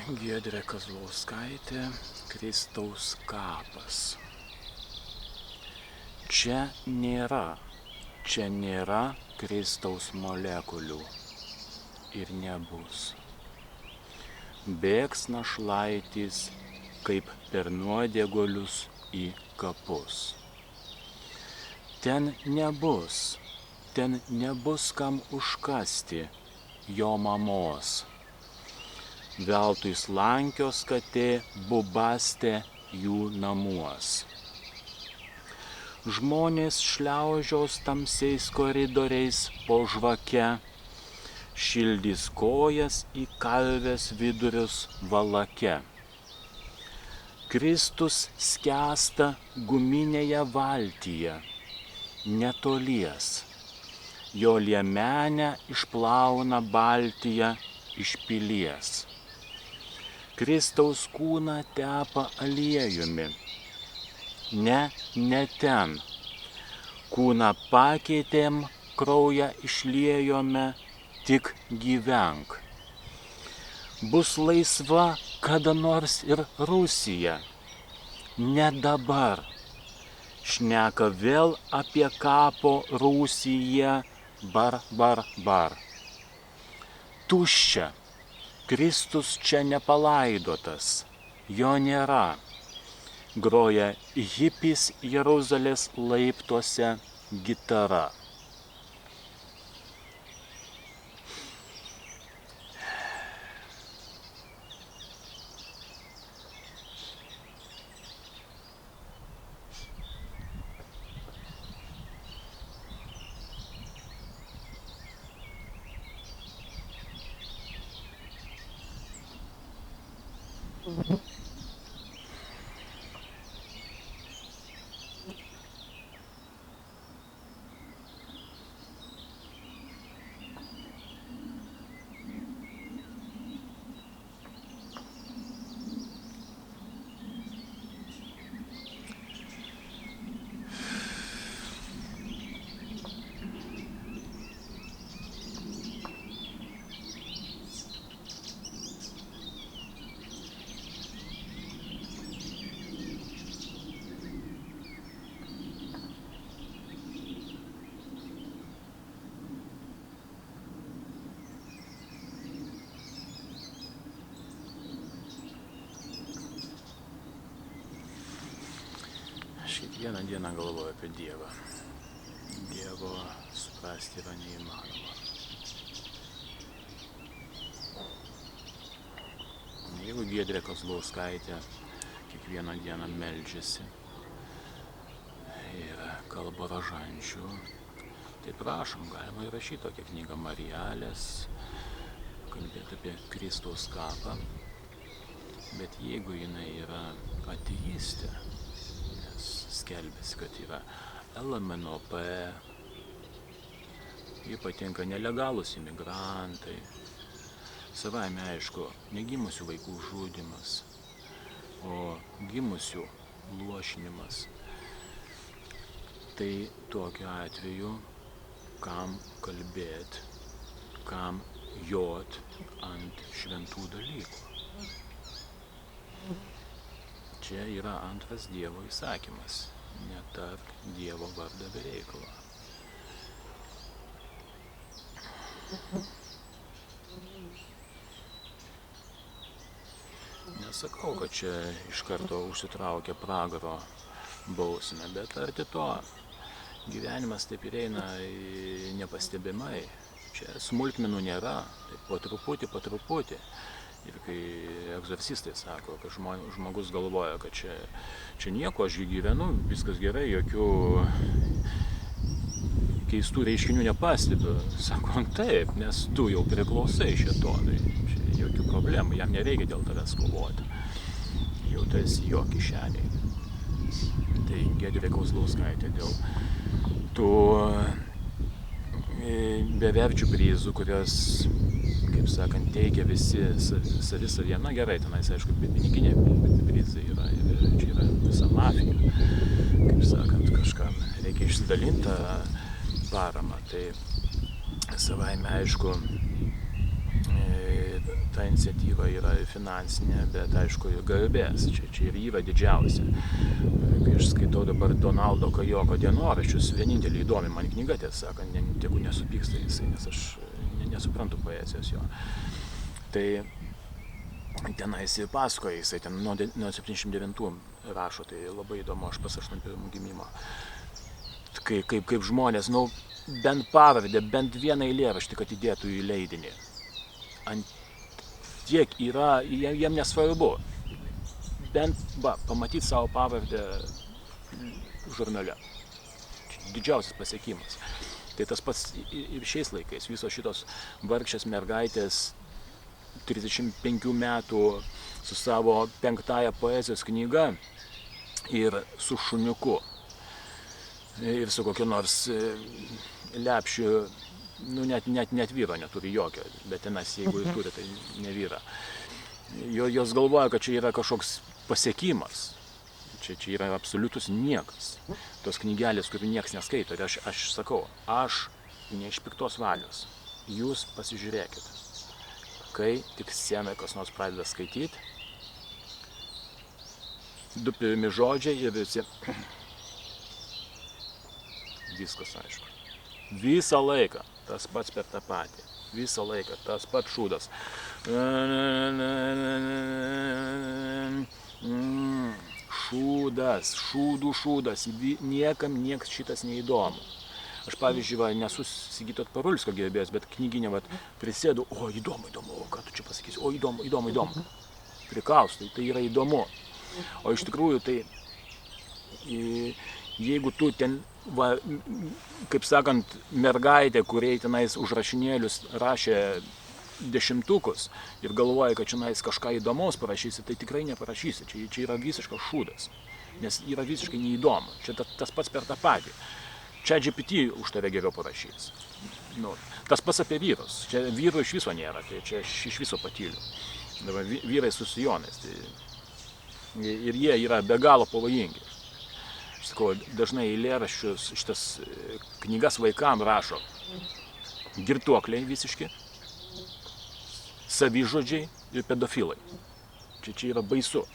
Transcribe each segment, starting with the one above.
Giedrė Kazlauskaitė, Kristaus kapas. Čia nėra Kristaus molekulių ir nebus. Bėgs našlaitis, kaip per nuodėgulius į kapus. Ten nebus kam užkasti jo mamos. Veltui slankios katė bubastė jų namuos. Žmonės šliaužios tamsiais koridoriais po žvake, šildys kojas į kalvės vidurius valake. Kristus skęsta guminėje valtyje, netolies. Jo liemenę išplauna baltyje iš pilies. Kristaus kūną tepa aliejumi. Ne ten. Kūną pakeitėm, kraują išliejome, tik gyvenk. Bus laisva kada nors ir Rusija. Ne dabar. Šneka vėl apie kapo Rusiją, bar. Tuščia. Kristus čia nepalaidotas. Jo nėra. Groja hipis Jeruzalės laiptuose gitara. Aš kiekvieną dieną galvoju apie Dievą. Dievo suprasti yra neįmanoma. Jeigu Giedrė Kazlauskaitė kiekvieną dieną meldžiasi ir kalba rožančių, tai prašom, galima įrašyti tokią knygą Marijalės, kalbėti apie Kristaus kapą, bet jeigu jinai yra ateistė, skelbėsi, kad yra LMNOP, jai patinka nelegalūs imigrantai, savaime aišku, negimusių vaikų žudymas, o gimusių luošinimas. Tai tokiu atveju, kam kalbėt, kam jot ant šventų dalykų. Čia yra antras Dievo įsakymas. Netark Dievo vardą be reikalo. Nesakau, kad čia iš karto užsitraukia pragaro bausmę, bet arti to gyvenimas taip ir eina nepastebimai. Čia smulkmenų nėra, taip po truputį. Ir kai egzorcistai sako, kad žmogus galvoja, kad čia nieko, aš gyvenu, viskas gerai, jokių keistų reiškinių nepastebiu. Sako, taip, nes tu jau priklausai šėtonui, čia jokių problemų, jam nereikia dėl tavęs kovoti. Jau tu esi jo kišeniai. Tai Giedrė Kazlauskaitė dėl tų beverčių prizų, kurios, kaip sakant, teikia visi savi. Na gerai, tenais, aišku, piniginiai prizai yra, ir čia yra visa mafija, kaip sakant, kažkam reikia išsidalintą paramą. Tai savaime, aišku, ta iniciatyva yra finansinė, bet aišku, garbės. Čia ir yra didžiausia. Kai aš skaitau dabar Donaldo Kajoko dienoraščius, vienintelį įdomi man knyga, tiesą sakant, tegu nesupyksta jisai, nes aš nesuprantu poezijos jo. Tai tenais ir pasakoja, jisai ten nuo 79 rašo, tai labai įdomu, aš pas 81 gimimo. Kaip žmonės, bent pavardę, bent vieną eilėraštį, kad įdėtų į leidinį. Tiek yra, jiem nesvarbu. Bent pamatyti savo pavardę žurnale. Didžiausias pasiekimas. Tai tas pats ir šiais laikais. Visos šitos vargšės mergaitės 35 metų su savo 5 poezijos knyga ir su šuniuku. Ir su kokiu nors lepšiu, net vyro neturi jokio, bet tenas, jeigu jis turi, tai ne vyra. Jos galvoja, kad čia yra kažkoks pasiekimas. Čia yra absoliutus niekas. Tos knygelės, kurių niekas neskaito. Ir aš sakau, aš ne iš piktos valios. Jūs pasižiūrėkit. Kai tik scenoje kas nors pradeda skaityti, 2 pirmi žodžiai ir visi... Viskas aišku. Visą laiką tas pats per tą patį. Visą laiką tas pats šūdas. Šūdas. Niekam nieks šitas neįdomu. Aš, pavyzdžiui, nesu Sigito Parulskio gerbėjas, bet knyginė prisėdu, įdomu, ką tu čia pasakysi, įdomu. Prikaustai, tai yra įdomu. O iš tikrųjų, tai jeigu tu ten, kaip sakant, mergaitė, kuriai tenais užrašinėlius rašė 10 ir galvoja, kad čionais kažką įdomaus parašysi, tai tikrai neparašysi. Čia yra visiškas šūdas, nes yra visiškai neįdomu. Čia tas pats per tą patį. Čia GPT už tave geriau parašys. Tas pats apie vyrus. Čia vyrų iš viso nėra, tai čia iš viso patylių. Dabar vyrai su sijonais. Ir jie yra be galo pavojingi. Aš sakau, dažnai eilėraščius, šitas knygas vaikam rašo girtuokliai visiški, savižodžiai ir pedofilai. Čia yra baisu.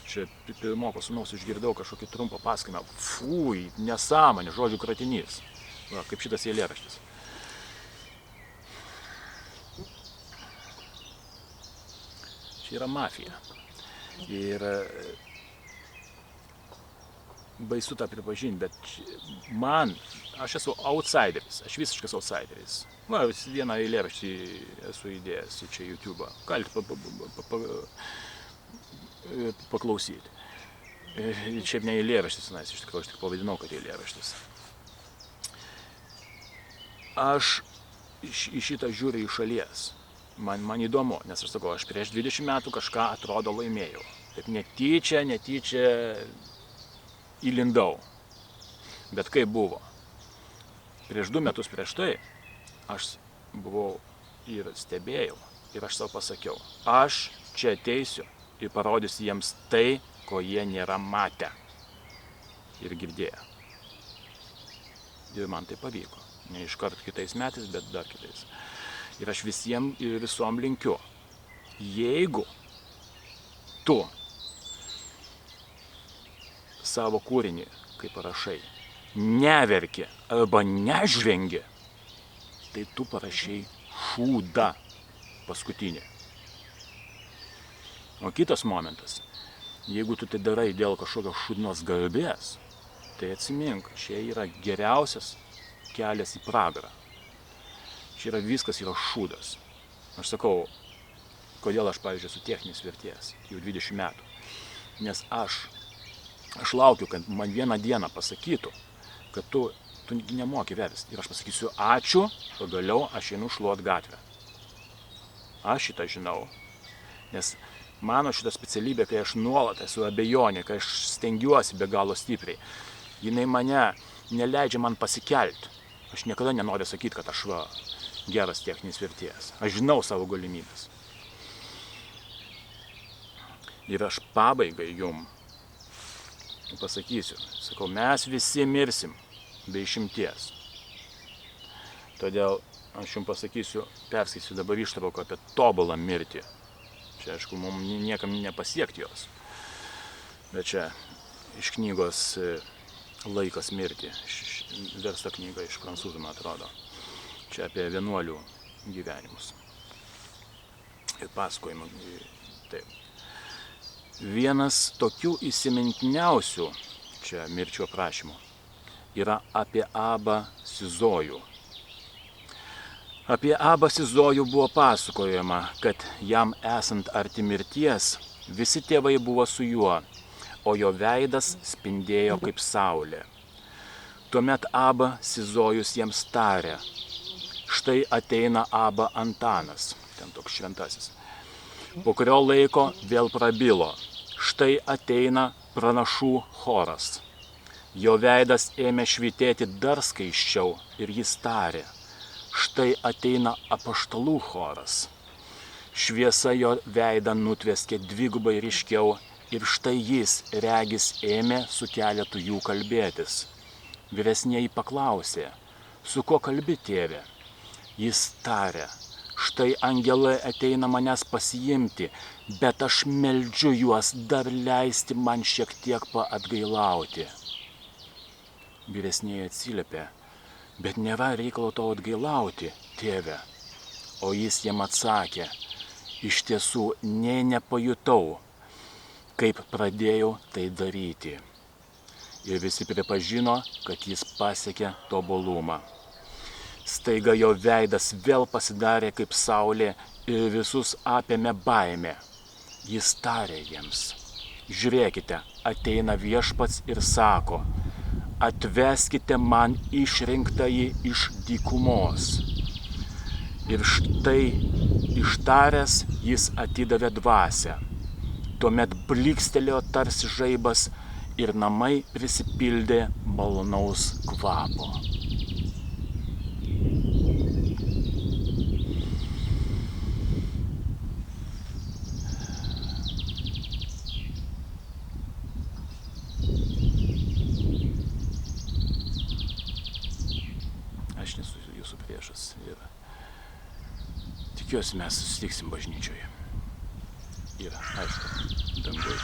Čia pirmoko sūnaus išgirdau kažkokį trumpą pasakymą. Fui, nesąmonė, žodžių kratinys. Kaip šitas eilėraštis. Čia yra mafija. Ir baisu tą pripažinti, bet aš esu outsideris, aš visiškas outsideris. Vieną eilėraštį esu įdėjęs čia YouTube'ą. Galite paklausyti. Šiaip ne eilėraštis, iš tikrųjų, aš tik pavadinau, kad eilėraštis. Aš į šitą žiūriu iš šalies. Man įdomu, nes aš sakau, aš prieš 20 metų kažką atrodo laimėjau. Taip netyčia įlindau. Bet kaip buvo? Prieš 2 metus prieš tai aš buvau ir stebėjau ir aš savo pasakiau, aš čia ateisiu ir parodysiu jiems tai, ko jie nėra matę ir girdėję. Ir man tai pavyko. Ne iškart kitais metais, bet dar kitais. Ir aš visiems ir visom linkiu. Jeigu tu savo kūrinį, kaip parašai, neverki arba nežvengi, tai tu parašai šūdą paskutinį. O kitas momentas, jeigu tu tai darai dėl kažkokios šūdnos garbės, tai atsimink, čia yra geriausias kelias į pragarą. Čia viskas yra šūdas. Aš sakau, kodėl aš, pavyzdžiui, esu techninis vertėjas, jau 20 metų. Nes aš laukiu, kad man vieną dieną pasakytų, kad tu nemoki versti. Ir aš pasakysiu ačiū, pagaliau aš einu šluot gatvę. Aš šitą žinau. Nes mano šitą specialybę, kai aš nuolat esu abejonė, kai aš stengiuosi be galo stipriai, jinai mane neleidžia man pasikelti. Aš niekada nenoriu sakyti, kad aš geras techninis vertėjas. Aš žinau savo galimybės. Ir aš pabaigai jum pasakysiu, sakau, mes visi mirsim be išimties. Todėl aš jums pasakysiu, perskaitysiu dabar ištrauką apie tobulą mirtį. Čia, aišku, mums niekam nepasiekti jos. Bet čia iš knygos Laikas mirti, versta knyga iš prancūzų, man atrodo. Čia apie vienuolių gyvenimus. Ir pasakojimą. Taip. Vienas tokių įsimintiniausių čia mirčių aprašymų yra apie Abą Sizojų. Apie Abą Sizojų buvo pasakojama, kad jam esant arti mirties, visi tėvai buvo su juo, o jo veidas spindėjo kaip saulė. Tuomet Abą Sizojus jiems tarė: štai ateina Abą Antanas, ten toks šventasis. Po kurio laiko vėl prabilo: štai ateina pranašų choras. Jo veidas ėmė švytėti dar skaisčiau ir jis tarė: štai ateina apaštalų choras. Šviesa jo veidą nutveskė dvigubai ryškiau ir štai jis, regis, ėmė su keletu jų kalbėtis. Vyresnieji paklausė: su kuo kalbi, tėve? Jis tarė: štai angelai ateina manęs pasiimti, bet aš meldžiu juos dar leisti man šiek tiek paatgailauti. Vyresnieji atsiliepė: bet nėra reikalo to atgailauti, tėve. O jis jam atsakė: iš tiesų, nė nepajutau, kaip pradėjau tai daryti. Ir visi pripažino, kad jis pasiekė tobulumą. Staiga jo veidas vėl pasidarė kaip saulė ir visus apėmė baimė. Jis tarė jiems: žiūrėkite, ateina Viešpats ir sako: atveskite man išrinktąjį iš dykumos. Ir štai ištaręs jis atidavė dvasią. Tuomet blykstelėjo tarsi žaibas ir namai prisipildė malonaus kvapo. Aš nesu jūsų priešas ir tikiuosi mes susitiksim bažnyčioje. Ir aišku, danguj.